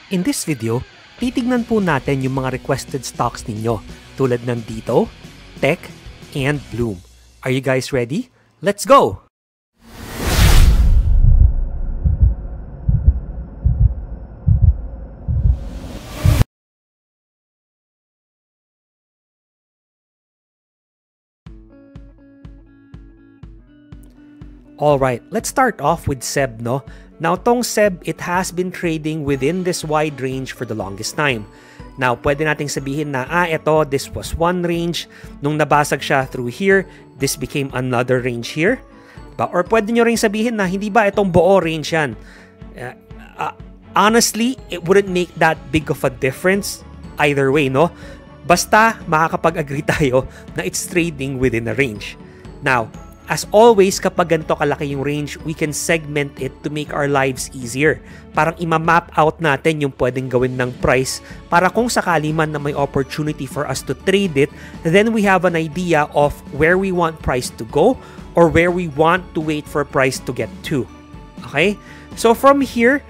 In this video, titignan po natin yung mga requested stocks ninyo tulad ng Dito, Tech, and Bloom. Are you guys ready? Let's go! Alright, let's start off with CEB, no? Now, tong CEB, it has been trading within this wide range for the longest time. Now, pwede nating sabihin na, this was one range. Nung nabasag siya through here, this became another range here. Or pwede nyo rin sabihin na, hindi ba itong buo range yan? Honestly, it wouldn't make that big of a difference either way, no? Basta, makakapag-agree tayo na it's trading within a range. Now, as always, kapag ganito kalaki yung range, we can segment it to make our lives easier. Parang ima-map out natin yung pwedeng gawin ng price para kung sakali man na may opportunity for us to trade it, then we have an idea of where we want price to go or where we want to wait for price to get to. Okay? So from here,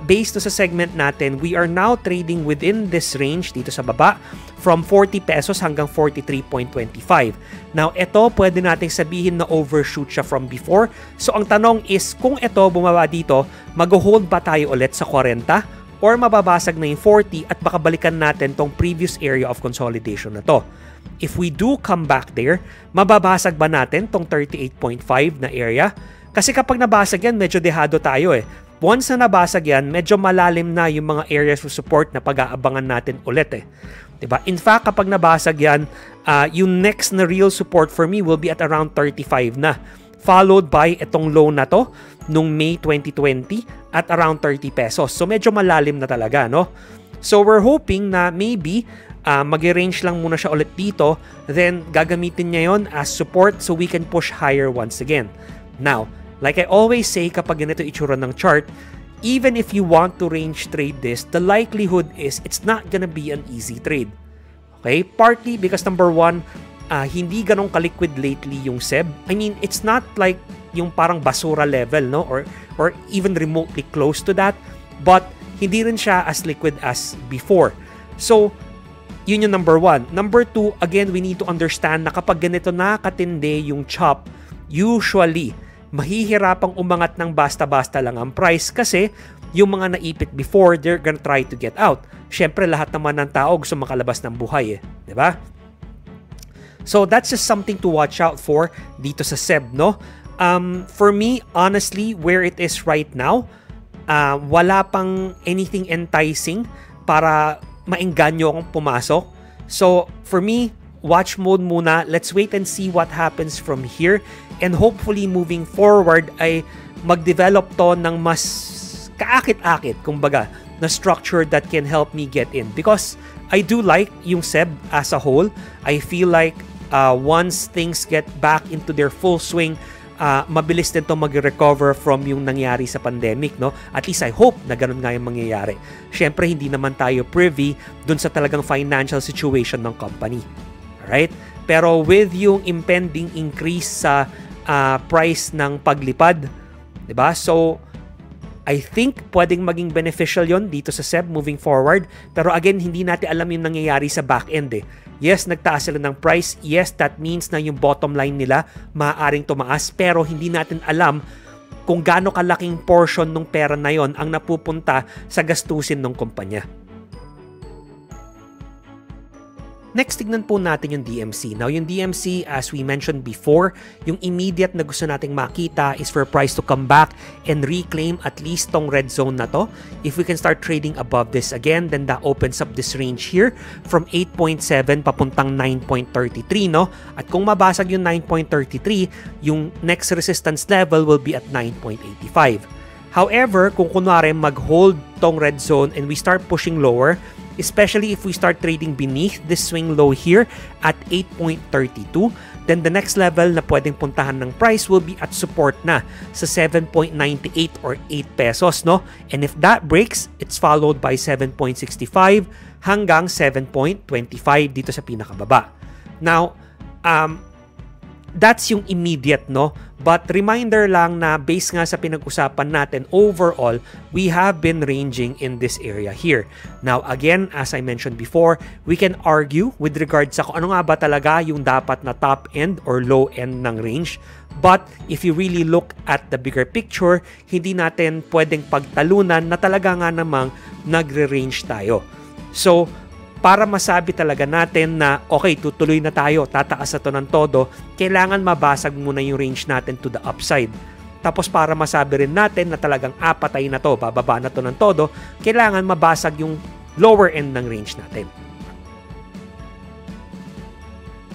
based sa segment natin, we are now trading within this range dito sa baba from 40 pesos hanggang 43.25. Now, ito pwede nating sabihin na overshoot siya from before. So, ang tanong is kung ito bumaba dito, mag-hold ba tayo ulit sa 40 or mababasag na yung 40 at baka balikan natin tong previous area of consolidation na to. If we do come back there, mababasag ba natin tong 38.5 na area? Kasi kapag nabasag yan, medyo dehado tayo eh. Once na nabasag yan, medyo malalim na yung mga areas of support na pag-aabangan natin ulit eh. Diba? In fact, kapag nabasag yan, yung next na real support for me will be at around 35 na. Followed by itong low na to nung May 2020 at around 30 pesos. So medyo malalim na talaga, no? So we're hoping na maybe mag-range lang muna siya ulit dito, then gagamitin niya yon as support so we can push higher once again. Now, like I always say kapag ganito itsura ng chart, even if you want to range trade this, the likelihood is it's not gonna be an easy trade. Okay? Partly because number one, hindi ganong ka-liquid lately yung CEB. I mean, it's not like yung parang basura level, no? Or even remotely close to that. But hindi rin siya as liquid as before. So, yun yung number one. Number two, again, we need to understand na kapag ganito na katindi yung chop, usually, mahihirapang umangat ng basta-basta lang ang price kasi yung mga naipit before, they're gonna try to get out. Siyempre, lahat naman ng tao gusto makalabas ng buhay eh. Diba? So, that's just something to watch out for dito sa CEB, no? For me, honestly, where it is right now, wala pang anything enticing para maengganyo akong pumasok. So, for me, watch mode muna. Let's wait and see what happens from here. And hopefully, moving forward, ay mag-develop to ng mas kaakit-akit, kumbaga, na structure that can help me get in. Because I do like yung CEB as a whole. I feel like once things get back into their full swing, mabilis din to mag-recover from yung nangyari sa pandemic, no? At least I hope na ganun nga yung mangyayari. Siyempre, hindi naman tayo privy dun sa talagang financial situation ng company. Alright? Pero with yung impending increase sa price ng paglipad, diba? So, I think pwedeng maging beneficial yon dito sa CEB moving forward. Pero again, hindi natin alam yung nangyayari sa back end eh. Yes, nagtaas sila ng price. Yes, that means na yung bottom line nila maaaring tumaas. Pero hindi natin alam kung gaano kalaking portion ng pera na yon ang napupunta sa gastusin ng kumpanya. Next, tignan po natin yung DMC. Now, yung DMC, as we mentioned before, yung immediate na gusto nating makita is for price to come back and reclaim at least tong red zone na to. If we can start trading above this again, then that opens up this range here from 8.7 papuntang 9.33, no? At kung mabasag yung 9.33, yung next resistance level will be at 9.85. However, kung kunwari mag-hold tong red zone and we start pushing lower, especially if we start trading beneath this swing low here at 8.32, then the next level na pwedeng puntahan ng price will be at support na sa 7.98 or 8 pesos, no? And if that breaks, it's followed by 7.65 hanggang 7.25 dito sa pinakababa. Now, that's yung immediate, no? But reminder lang na based nga sa pinag-usapan natin, overall, we have been ranging in this area here. Now, again, as I mentioned before, we can argue with regards sa kung ano nga ba talaga yung dapat na top end or low end ng range. But if you really look at the bigger picture, hindi natin pwedeng pagtalunan na talaga nga namang nagre-range tayo. So, para masabi talaga natin na okay, tutuloy na tayo, tataas na to ng todo, kailangan mabasag muna yung range natin to the upside. Tapos para masabi rin natin na talagang patay na to, bababa na to ng todo, kailangan mabasag yung lower end ng range natin.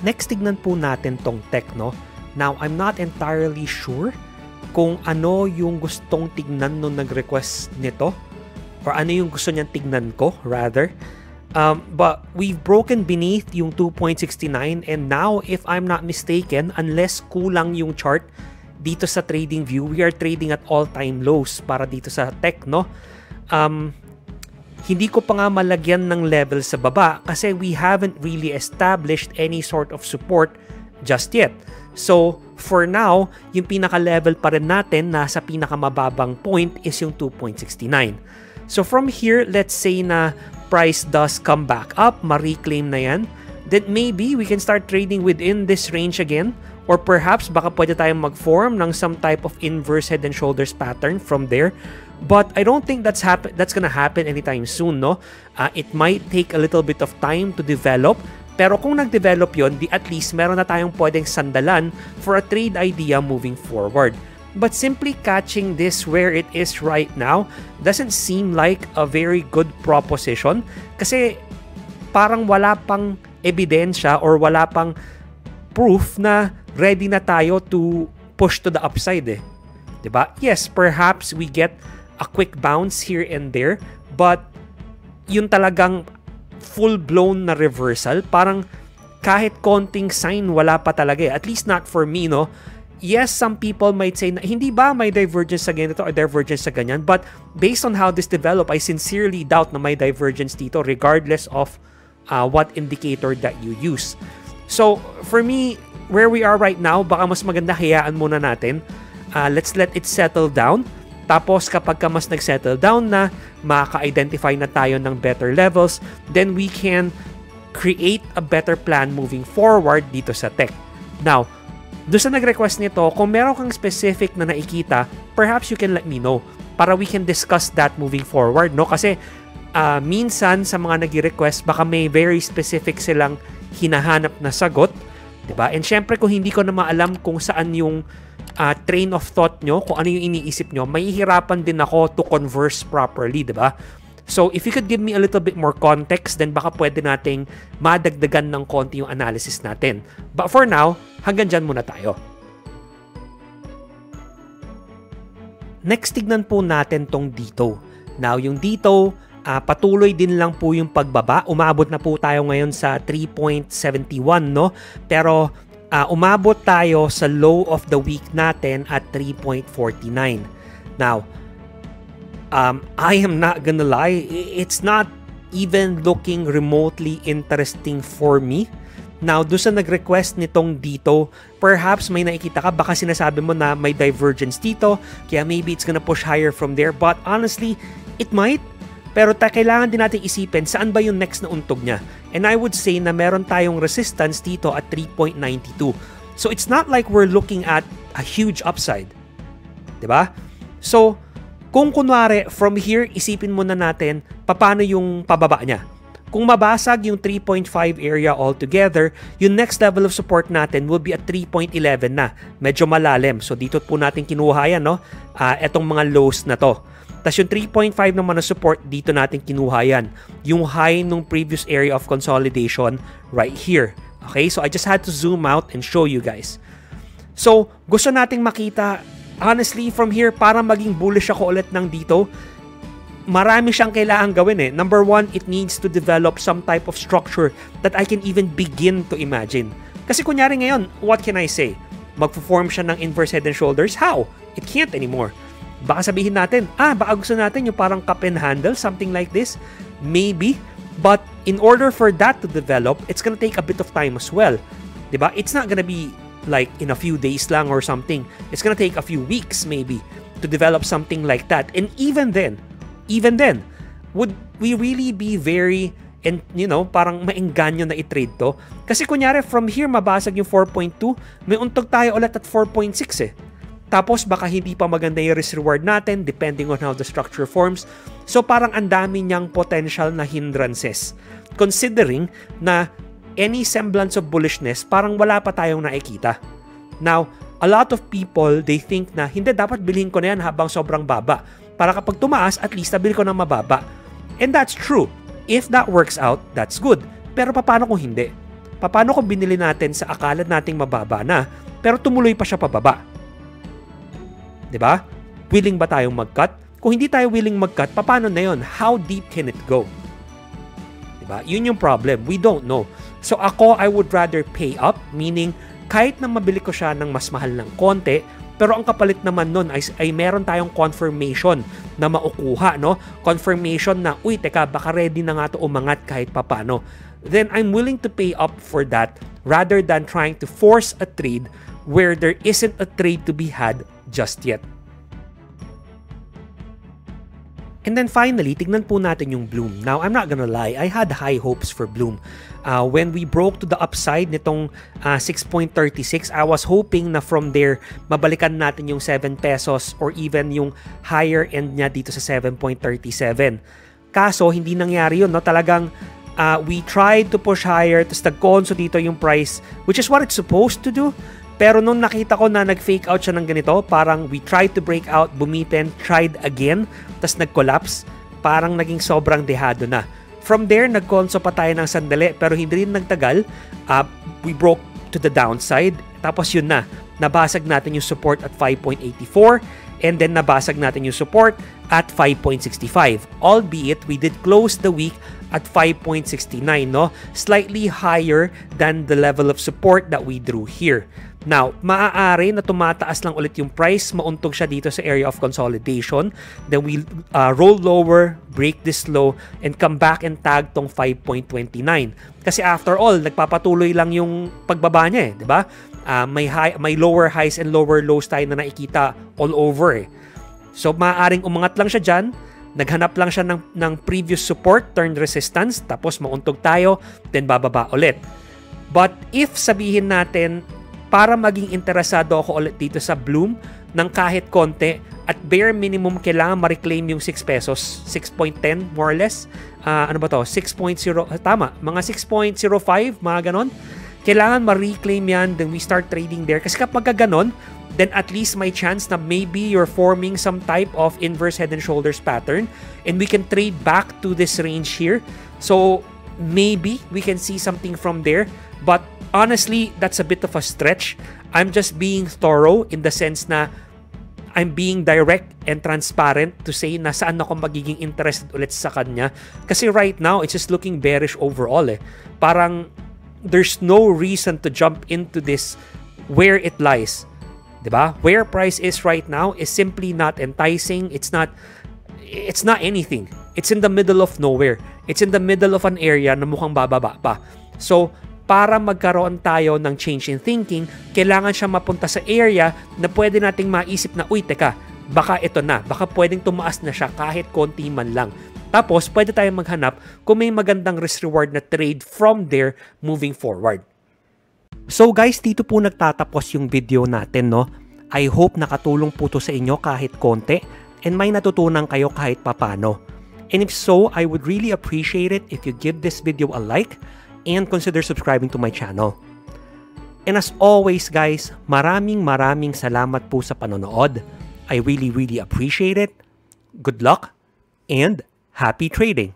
Next, tignan po natin tong tech, no? Now, I'm not entirely sure kung ano yung gustong tignan nung nag-request nito or ano yung gusto niyang tignan ko, rather. But we've broken beneath yung 2.69 and now, if I'm not mistaken, unless kulang yung chart dito sa trading view, we are trading at all-time lows para dito sa tech, no? Hindi ko pa nga malagyan ng level sa baba kasi we haven't really established any sort of support just yet. So, for now, yung pinaka-level pa rin natin nasa pinakamababang point is yung 2.69. So, from here, let's say na price does come back up, ma-reclaim na yan, then maybe we can start trading within this range again, or perhaps baka pwede tayong mag-form ng some type of inverse head and shoulders pattern from there. But I don't think that's gonna happen anytime soon, no? It might take a little bit of time to develop, pero kung nag-develop yon, di at least meron na tayong pwedeng sandalan for a trade idea moving forward. But simply catching this where it is right now doesn't seem like a very good proposition kasi parang wala pang ebidensya or wala pang proof na ready na tayo to push to the upside, eh. Diba? Yes, perhaps we get a quick bounce here and there, but yun talagang full-blown na reversal, parang kahit konting sign wala pa talaga, eh. At least not for me, no? Yes, some people might say na hindi ba may divergence sa ganito or divergence sa ganyan, but based on how this developed, I sincerely doubt na may divergence dito regardless of what indicator that you use. So, for me, where we are right now, baka mas maganda hayaan muna natin. Let's let it settle down. Tapos, kapag ka mas nag-settle down na, makaka-identify na tayo ng better levels, then we can create a better plan moving forward dito sa tech. Now, doon sa nag-request nito, kung meron kang specific na nakikita, perhaps you can let me know para we can discuss that moving forward, no? Kasi minsan sa mga nag-request, baka may very specific silang hinahanap na sagot, diba? And syempre, kung hindi ko na maalam kung saan yung train of thought nyo, kung ano yung iniisip nyo, mahihirapan din ako to converse properly, diba? So, if you could give me a little bit more context, then baka pwede nating madagdagan ng konti yung analysis natin. But for now, hanggang dyan muna tayo. Next, tignan po natin tong dito. Now, yung dito, patuloy din lang po yung pagbaba. Umabot na po tayo ngayon sa 3.71, no? Pero, umabot tayo sa low of the week natin at 3.49. Now, I am not gonna lie, it's not even looking remotely interesting for me. Now, doon sa nag-request nitong dito, perhaps may nakikita ka, baka sinasabi mo na may divergence dito, kaya maybe it's gonna push higher from there. But honestly, it might. Pero kailangan din natin isipin, saan ba yung next na untog niya? And I would say na meron tayong resistance dito at 3.92. So, it's not like we're looking at a huge upside. Diba? So, kung kunwari, from here, isipin muna natin, paano yung pababa niya. Kung mabasag yung 3.5 area altogether, yung next level of support natin will be at 3.11 na. Medyo malalim. So, dito po natin kinuha yan, no? Etong mga lows na to. Tapos yung 3.5 naman na support, dito natin kinuha yan. Yung high nung previous area of consolidation right here. Okay? So, I just had to zoom out and show you guys. So, gusto nating makita, honestly, from here, para maging bullish ako ulit ng dito, marami siyang kailangan gawin, eh. Number one, it needs to develop some type of structure that I can even begin to imagine. Kasi kunyari ngayon, what can I say? Magpo-form siya ng inverse head and shoulders? How? It can't anymore. Baka sabihin natin, baka gusto natin yung parang cup and handle, something like this. Maybe. But in order for that to develop, it's gonna take a bit of time as well. Diba? It's not gonna be like in a few days lang or something. It's gonna take a few weeks maybe to develop something like that. And even then, would we really be very, and parang maengganyo na i-trade to? Kasi kunyari from here mabasag yung 4.2, may untog tayo ulit at 4.6 eh. Tapos baka hindi pa maganda yung risk reward natin depending on how the structure forms. So parang ang dami niyang potential na hindrances. Considering na any semblance of bullishness, parang wala pa tayong nakikita. Now, a lot of people, they think na hindi, dapat bilhin ko na yan habang sobrang baba. Para kapag tumaas, at least nabil ko na mababa. And that's true. If that works out, that's good. Pero paano kung hindi? Paano kung binili natin sa akala nating mababa na, pero tumuloy pa siya pababa? Diba? Willing ba tayong mag-cut? Kung hindi tayo willing mag-cut, paano na yun? How deep can it go? Diba? Yun yung problem. We don't know. So ako, I would rather pay up, meaning kahit na mabili ko siya ng mas mahal ng konti, pero ang kapalit naman nun ay meron tayong confirmation na maukuha, no? Confirmation na, uy, teka, baka ready na nga to umangat kahit papano. Then I'm willing to pay up for that rather than trying to force a trade where there isn't a trade to be had just yet. And then finally, tignan po natin yung Bloom. Now, I'm not gonna lie, I had high hopes for Bloom. When we broke to the upside nitong 6.36, I was hoping na from there, mabalikan natin yung 7 pesos or even yung higher end niya dito sa 7.37. Kaso, hindi nangyari yun. No? Talagang we tried to push higher, tapos nag-conso dito yung price, which is what it's supposed to do. Pero nung nakita ko na nag-fake out siya ng ganito, parang we tried to break out, bumitin, tried again, tas nag-collapse, parang naging sobrang dehado na. From there, nag-conso pa tayo ng sandali, pero hindi rin nagtagal. We broke to the downside, tapos yun na, nabasag natin yung support at 5.84, and then nabasag natin yung support at 5.65. Albeit, we did close the week at 5.69, no? Slightly higher than the level of support that we drew here. Now, maaari na tumataas lang ulit yung price, mauntog siya dito sa area of consolidation. Then we roll lower, break this low, and come back and tag tong 5.29. Kasi after all, nagpapatuloy lang yung pagbaba niya eh, di ba? May lower highs and lower lows tayo na nakikita all over eh. So, maaaring umangat lang siya dyan, naghanap lang siya ng previous support, turned resistance, tapos mauntog tayo, then bababa ulit. But if sabihin natin, para maging interesado ako ulit dito sa Bloom ng kahit konti, at bare minimum kailangan ma-reclaim yung 6 pesos, 6.10 more or less. Ano ba to? 6.0, tama, mga 6.05, mga ganon. Kailangan ma-reclaim yan, then we start trading there. Kasi kapag ganon, then at least may chance na maybe you're forming some type of inverse head and shoulders pattern, and we can trade back to this range here. So maybe we can see something from there. But honestly, that's a bit of a stretch. I'm just being thorough in the sense na I'm being direct and transparent to say na saan ako magiging interested ulit sa kanya. Kasi right now, it's just looking bearish overall eh. Parang there's no reason to jump into this where it lies. Diba? Where price is right now is simply not enticing. It's not anything. It's in the middle of nowhere. It's in the middle of an area na mukhang bababa pa. So, para magkaroon tayo ng change in thinking, kailangan siya mapunta sa area na pwede nating maisip na, uy, teka, baka ito na, baka pwedeng tumaas na siya kahit konti man lang. Tapos, pwede tayong maghanap kung may magandang risk-reward na trade from there moving forward. So guys, dito po nagtatapos yung video natin, no? I hope nakatulong po to sa inyo kahit konti and may natutunan kayo kahit papano. And if so, I would really appreciate it if you give this video a like and consider subscribing to my channel. And as always guys, maraming salamat po sa panonood. I really appreciate it. Good luck and happy trading!